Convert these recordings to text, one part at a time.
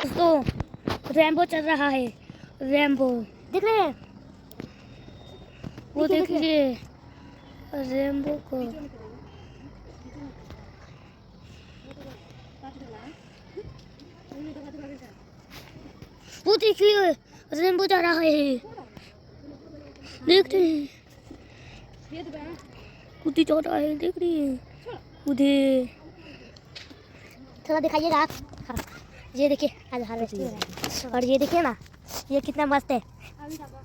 दोस्तों रैम्बो चल रहा है। रैम्बो दिख रहे हैं? वो देखिए रैम्बो को। वो देखिए रैम्बो जा रहा है। देखते हैं कूदी जा रहा है। देख रही है उधर। थोड़ा दिखाइएगा आप। हाँ, ये देखिए आज हार्वेस्टिंग हो रहा है। और ये देखिए ना, ये कितना मस्त है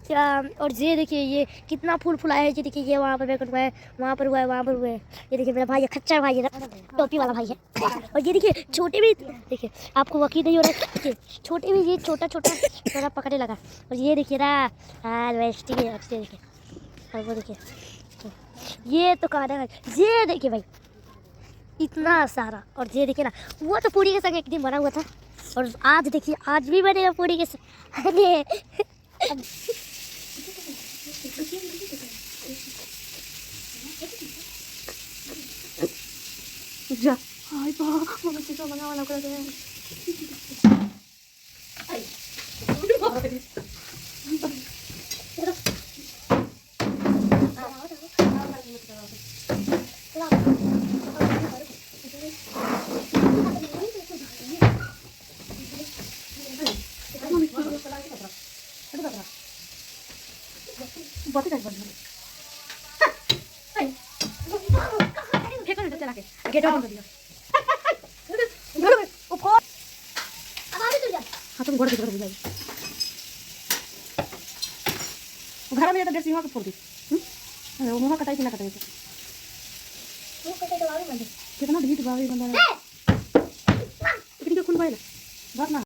क्या। और ये देखिए ये कितना फूल फुलाया है। ये देखिए ये वहाँ पर बैकट हुआ है, वहाँ पर हुआ है, वहाँ पर हुआ है। ये देखिए मेरा भाई है, खच्चर भाई है, टोपी वाला भाई है। और ये देखिए छोटे भी, देखिए आपको यकीन नहीं हो रहा है, देखिए छोटे भी, ये छोटा छोटा थोड़ा पकड़ने लगा। और ये देखिए ना हार्वेस्टिंग है, देखिए। और वो देखिए ये तो कहा है, ये देखिए भाई इतना सारा। और ये देखिए ना, वो तो पूरी के संग एक दिन बना हुआ था, और आज देखिए आज भी बनेगा पूरी के संग। अरे जा हाय बा मम्मी से तो बना वाला कर दे। बहुत ही फेंको चला के गेट ऑन कर दिया। हाँ तुम गोड़ दिख रही घर में तो डेढ़ सिंह के फोड़ दी। वो मुँह कटाई कि ना कटाई कितना ढीठ भाभी बंदा है। खून भाई ना बहुत ना